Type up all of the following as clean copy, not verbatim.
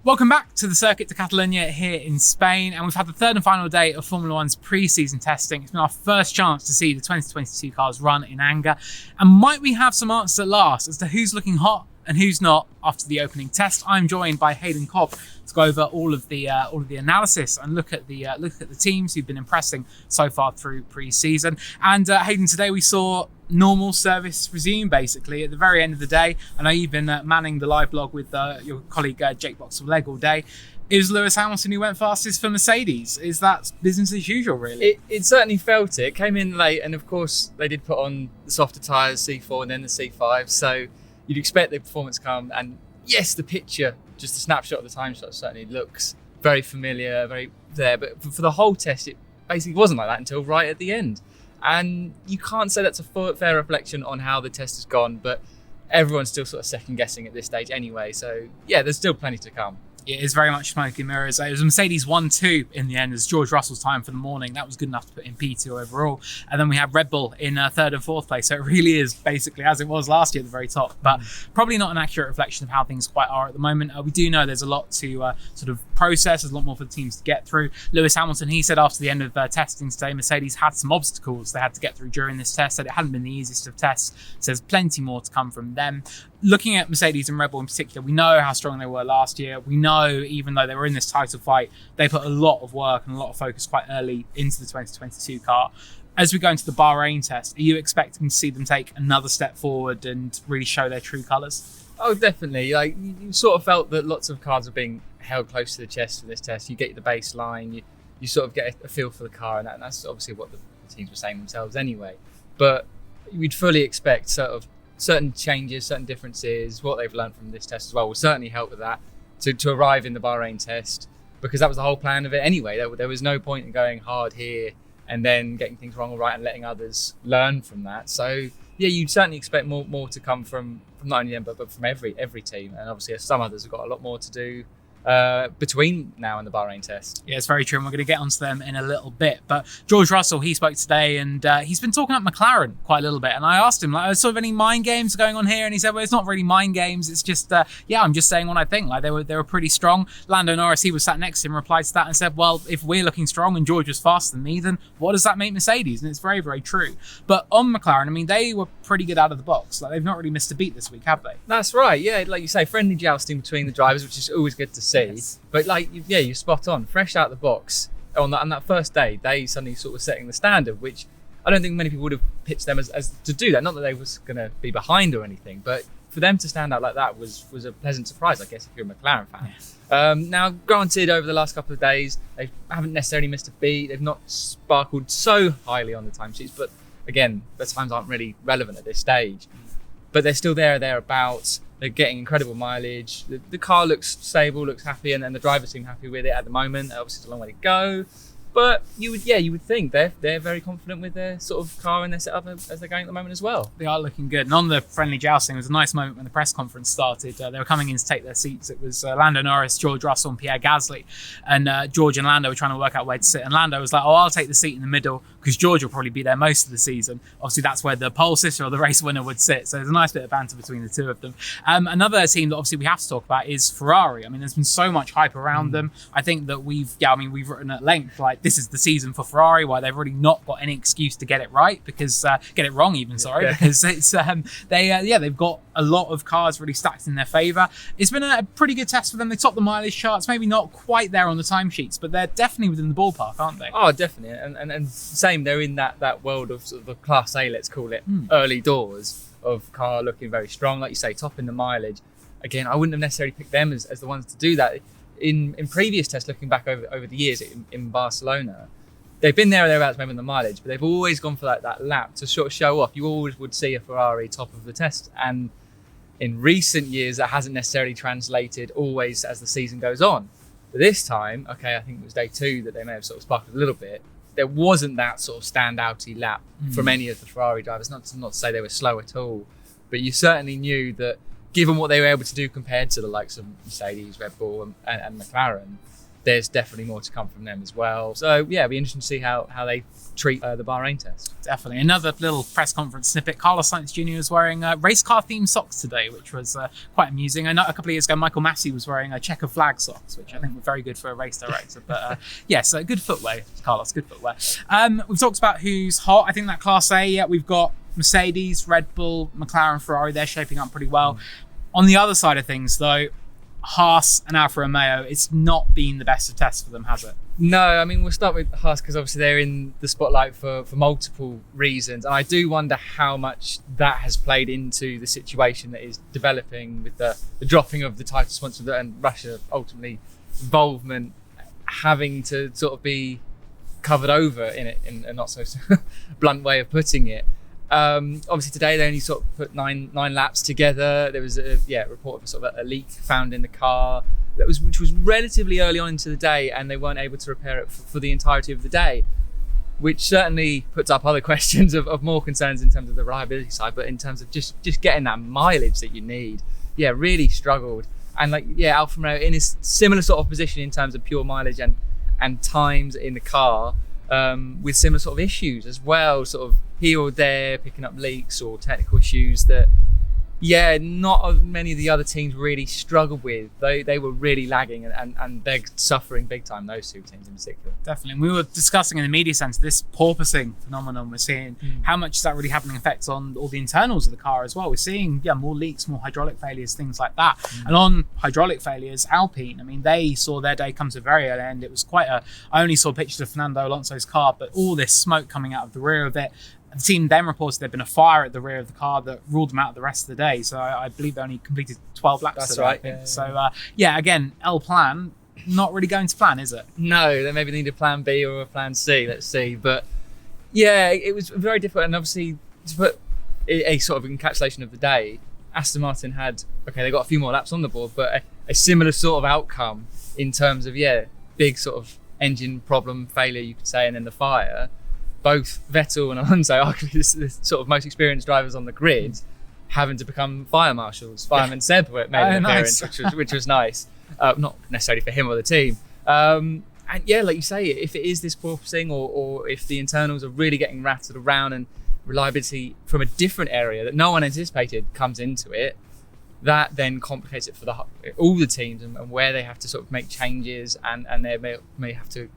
Welcome back to the Circuit de Catalunya here in Spain, and we've had the third and final day of Formula One's pre-season testing. It's been our first chance to see the 2022 cars run in anger, and might we have some answers at last as to who's looking hot and who's not after the opening test. I'm joined by Haydn Cobb to go over all of the analysis and look at the teams who've been impressing so far through pre-season. And Haydn, today we saw normal service resume basically at the very end of the day. I know you've been manning the live blog with your colleague Jake Boxall-Legg all day. It was Lewis Hamilton who went fastest for Mercedes. Is that business as usual, really? It certainly felt it. It came in late, and of course they did put on the softer tyres, C4 and then the C5, so you'd expect the performance to come. And yes, the picture, just a snapshot of the time shot, certainly looks very familiar, very there, but for the whole test it basically wasn't like that until right at the end. And you can't say that's a fair reflection on how the test has gone, but everyone's still sort of second guessing at this stage anyway. So yeah, there's still plenty to come. It is very much smoke and mirrors. It was Mercedes 1-2 in the end as George Russell's time for the morning. That was good enough to put in P2 overall. And then we have Red Bull in third and fourth place. So it really is basically as it was last year at the very top, but probably not an accurate reflection of how things quite are at the moment. We do know there's a lot to sort of process. There's a lot more for the teams to get through. Lewis Hamilton, he said after the end of testing today, Mercedes had some obstacles they had to get through during this test, that it hadn't been the easiest of tests. So there's plenty more to come from them. Looking at Mercedes and Red Bull in particular, we know how strong they were last year. We know even though they were in this title fight, they put a lot of work and a lot of focus quite early into the 2022 car. As we go into the Bahrain test, are you expecting to see them take another step forward and really show their true colours? Oh, definitely. Like you sort of felt that lots of cards are being held close to the chest for this test. You get the baseline, you sort of get a feel for the car, and that's obviously what the teams were saying themselves anyway. But we'd fully expect sort of certain changes, certain differences, what they've learned from this test as well will certainly help with that to arrive in the Bahrain test, because that was the whole plan of it anyway. There was no point in going hard here and then getting things wrong or right and letting others learn from that. So yeah, you'd certainly expect more to come from not only them but from every team, and obviously some others have got a lot more to do between now and the Bahrain test. Yeah, it's very true, and we're going to get onto them in a little bit. But George Russell, he spoke today, and he's been talking up McLaren quite a little bit. And I asked him, like, sort of any mind games going on here? And he said, well, it's not really mind games. It's just, I'm just saying what I think. Like, they were pretty strong. Lando Norris, he was sat next to him, replied to that and said, well, if we're looking strong and George was faster than me, then what does that make Mercedes? And it's very, very true. But on McLaren, I mean, they were pretty good out of the box. Like, they've not really missed a beat this week, have they? That's right. Yeah, like you say, friendly jousting between the drivers, which is always good to see. Yes. But like, yeah, you're spot on. Fresh out the box on that first day, they suddenly sort of setting the standard, which I don't think many people would have pitched them as to do that. Not that they was going to be behind or anything, but for them to stand out like that was a pleasant surprise, I guess, if you're a McLaren fan. Yes. Now, granted, over the last couple of days, they haven't necessarily missed a beat. They've not sparkled so highly on the timesheets, but again, the times aren't really relevant at this stage. But they're still thereabouts. They're getting incredible mileage. The car looks stable, looks happy, and the drivers seem happy with it at the moment. Obviously, it's a long way to go. But you would think they're very confident with their sort of car and their setup as they're going at the moment as well. They are looking good. And on the friendly jousting, it was a nice moment when the press conference started. They were coming in to take their seats. It was Lando Norris, George Russell and Pierre Gasly. And George and Lando were trying to work out where to sit. And Lando was like, oh, I'll take the seat in the middle because George will probably be there most of the season. Obviously, that's where the pole sitter or the race winner would sit. So there's a nice bit of banter between the two of them. Another team that obviously we have to talk about is Ferrari. I mean, there's been so much hype around them. I think that we've written at length, like, this is the season for Ferrari, why they've really not got any excuse to get it right, because get it wrong even, because it's they've got a lot of cars really stacked in their favour. It's been a pretty good test for them. They topped the mileage charts, maybe not quite there on the timesheets, but they're definitely within the ballpark, aren't they? Oh, definitely. And same, they're in that world of sort of the Class A, let's call it, early doors of car looking very strong, like you say, topping the mileage. Again, I wouldn't have necessarily picked them as the ones to do that. In previous tests, looking back over the years in Barcelona, they've been there or thereabouts maybe on the mileage, but they've always gone for that lap to sort of show off. You always would see a Ferrari top of the test. And in recent years, that hasn't necessarily translated always as the season goes on. But this time, okay, I think it was day 2 that they may have sort of sparkled a little bit. There wasn't that sort of standouty lap from any of the Ferrari drivers. Not to say they were slow at all, but you certainly knew that given what they were able to do compared to the likes of Mercedes, Red Bull and McLaren, there's definitely more to come from them as well. So yeah, it'll be interesting to see how they treat the Bahrain test. Definitely. Another little press conference snippet. Carlos Sainz Jr. was wearing race car themed socks today, which was quite amusing. I know a couple of years ago, Michael Massey was wearing checker flag socks, which I think were very good for a race director. But yes, good footwear, Carlos, good footwear. We've talked about who's hot. I think that Class A, yeah, we've got Mercedes, Red Bull, McLaren, Ferrari. They're shaping up pretty well. On the other side of things, though, Haas and Alfa Romeo, it's not been the best of tests for them, has it? No, I mean, we'll start with Haas because obviously they're in the spotlight for multiple reasons. And I do wonder how much that has played into the situation that is developing with the dropping of the title sponsor and Russia ultimately involvement having to sort of be covered over in it, in a not so blunt way of putting it. Obviously today they only sort of put nine laps together. There was a report of sort of a leak found in the car which was relatively early on into the day, and they weren't able to repair it for the entirety of the day, which certainly puts up other questions of more concerns in terms of the reliability side, but in terms of just getting that mileage that you need, really struggled. And Alfa Romeo in a similar sort of position in terms of pure mileage and times in the car, with similar sort of issues as well, sort of here or there, picking up leaks or technical issues that not many of the other teams really struggled with. They were really lagging and they're suffering big time, those two teams in particular. Definitely. And we were discussing in the media centre this porpoising phenomenon we're seeing. How much is that really having an effect on all the internals of the car as well? We're seeing more leaks, more hydraulic failures, things like that. And on hydraulic failures, Alpine, I mean, they saw their day come to a very early end. It was I only saw pictures of Fernando Alonso's car, but all this smoke coming out of the rear of it. The team then reported there'd been a fire at the rear of the car that ruled them out the rest of the day. So I believe they only completed 12 laps. That's today, right. I think. So again, El Plan, not really going to plan, is it? No, they maybe need a plan B or a plan C, let's see. But it was very difficult. And obviously, to put a sort of encapsulation of the day, Aston Martin had, they got a few more laps on the board, but a similar sort of outcome in terms of, big sort of engine problem, failure, you could say, and then the fire. Both Vettel and Alonso, arguably the sort of most experienced drivers on the grid, having to become fire marshals. Fireman Seb made an appearance, which was nice. Not necessarily for him or the team. And like you say, if it is this porpoising or if the internals are really getting rattled around and reliability from a different area that no one anticipated comes into it, that then complicates it for all the teams and where they have to sort of make changes and they may have to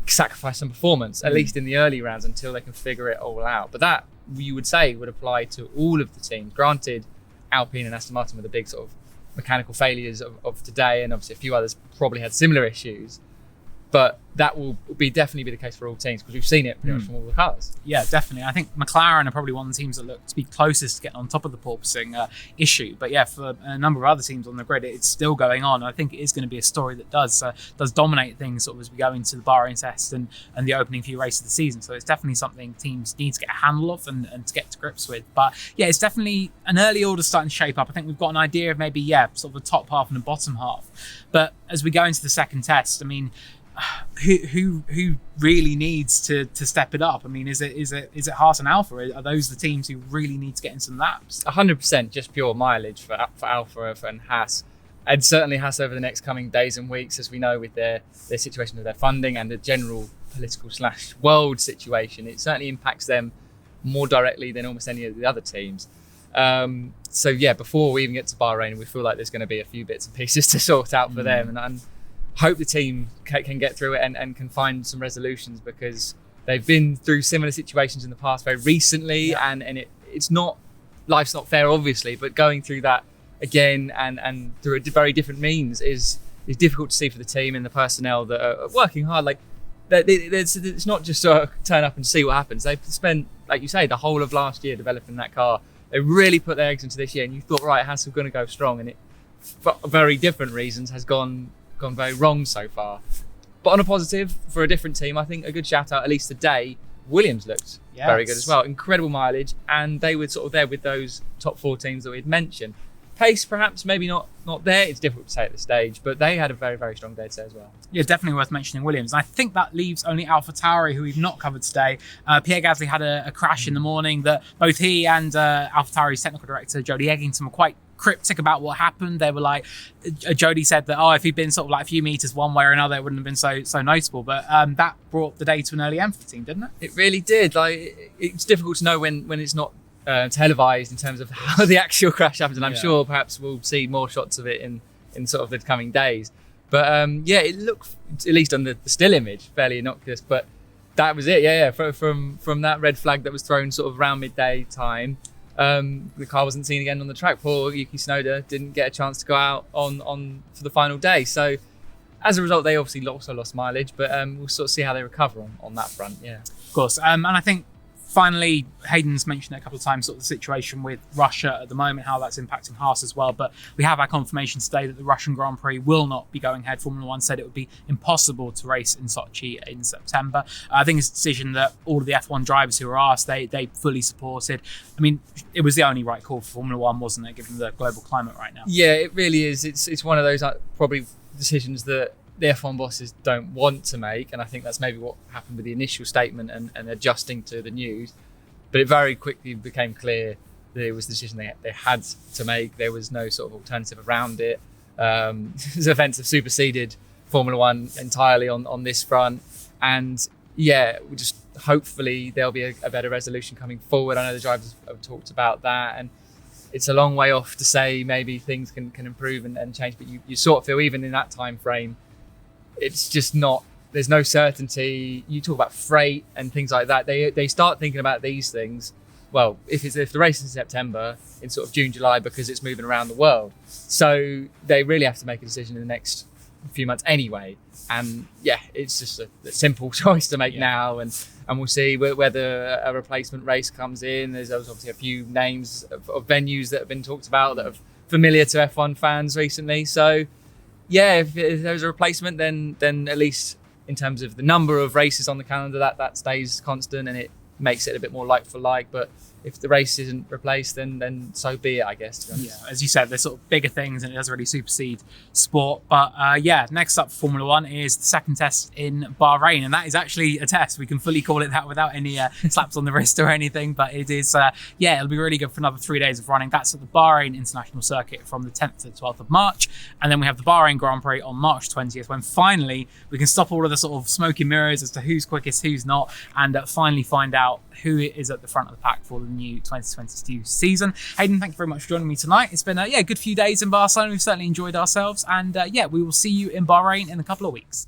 sacrifice some performance, at least in the early rounds, until they can figure it all out. But that, you would say, would apply to all of the teams. Granted, Alpine and Aston Martin were the big sort of mechanical failures of today, and obviously a few others probably had similar issues. But that will definitely be the case for all teams because we've seen it pretty much from all the cars. Yeah, definitely. I think McLaren are probably one of the teams that look to be closest to getting on top of the porpoising issue. But for a number of other teams on the grid, it's still going on. I think it is going to be a story that does dominate things sort of as we go into the Bahrain test and the opening few races of the season. So it's definitely something teams need to get a handle of and to get to grips with. But it's definitely an early order starting to shape up. I think we've got an idea of maybe sort of the top half and the bottom half. But as we go into the second test, I mean, who really needs to step it up? I mean, is it Haas and Alfa? Are those the teams who really need to get in some laps? 100% just pure mileage for Alfa and Haas, and certainly Haas over the next coming days and weeks, as we know with their situation with their funding and the general political / world situation. It certainly impacts them more directly than almost any of the other teams. Before we even get to Bahrain, we feel like there's going to be a few bits and pieces to sort out for them, and hope the team can get through it and can find some resolutions, because they've been through similar situations in the past very recently, and it's not, life's not fair obviously, but going through that again and through a very different means is difficult to see for the team and the personnel that are working hard. Like it's not just turn up and see what happens. They've spent, like you say, the whole of last year developing that car. They really put their eggs into this year, and you thought, right, Haas are going to go strong, and it for very different reasons has gone very wrong so far. But on a positive, for a different team, I think a good shout out, at least today, Williams looked very good as well. Incredible mileage, and they were sort of there with those top 4 teams that we'd mentioned. Pace, perhaps, maybe not there. It's difficult to say at this stage, but they had a very, very strong day today as well. Yeah, definitely worth mentioning Williams. And I think that leaves only AlphaTauri, who we've not covered today. Pierre Gasly had a crash in the morning that both he and AlphaTauri's technical director, Jody Eggington, were quite cryptic about what happened. They were like, Jody said that, if he'd been sort of like a few meters one way or another, it wouldn't have been so noticeable. But that brought the day to an early end for the team, didn't it? It really did. Like, it's difficult to know when it's not televised in terms of how the actual crash happened. And I'm sure perhaps we'll see more shots of it in sort of the coming days. But it looked, at least on the still image, fairly innocuous. But that was it. From that red flag that was thrown sort of around midday time, the car wasn't seen again on the track. Poor Yuki Tsunoda didn't get a chance to go out on for the final day. So as a result, they obviously also lost mileage. But we'll sort of see how they recover on that front. Yeah, of course. And I think finally, Hayden's mentioned it a couple of times, sort of the situation with Russia at the moment, how that's impacting Haas as well. But we have our confirmation today that the Russian Grand Prix will not be going ahead. Formula One said it would be impossible to race in Sochi in September. I think it's a decision that all of the F1 drivers who were asked, they fully supported. I mean, it was the only right call for Formula One, wasn't it, given the global climate right now? Yeah, it really is. It's one of those probably decisions that the F1 bosses don't want to make, and I think that's maybe what happened with the initial statement and adjusting to the news. But it very quickly became clear that it was the decision they had to make. There was no sort of alternative around it. The events have superseded Formula One entirely on this front, and we just hopefully there'll be a better resolution coming forward. I know the drivers have talked about that, and it's a long way off to say maybe things can improve and change, but you sort of feel even in that time frame, it's just not, there's no certainty. You talk about freight and things like that. They start thinking about these things, well, if the race is in September, in sort of June, July, because it's moving around the world. So they really have to make a decision in the next few months anyway. And it's just a simple choice to make now. And we'll see whether a replacement race comes in. There's obviously a few names of venues that have been talked about that are familiar to F1 fans recently. So if there's a replacement, then at least in terms of the number of races on the calendar, that stays constant and it makes it a bit more like for like. But if the race isn't replaced, then so be it, I guess, to be honest. As you said, there's sort of bigger things and it doesn't really supersede sport. But next up for Formula One is the second test in Bahrain. And that is actually a test. We can fully call it that without any slaps on the wrist or anything. But it is, it'll be really good for another 3 days of running. That's at the Bahrain International Circuit from the 10th to the 12th of March. And then we have the Bahrain Grand Prix on March 20th, when finally we can stop all of the sort of smoky mirrors as to who's quickest, who's not, and finally find out who is at the front of the pack for the new 2022 season. Hayden, thank you very much for joining me tonight. It's been a good few days in Barcelona. We've certainly enjoyed ourselves, and we will see you in Bahrain in a couple of weeks.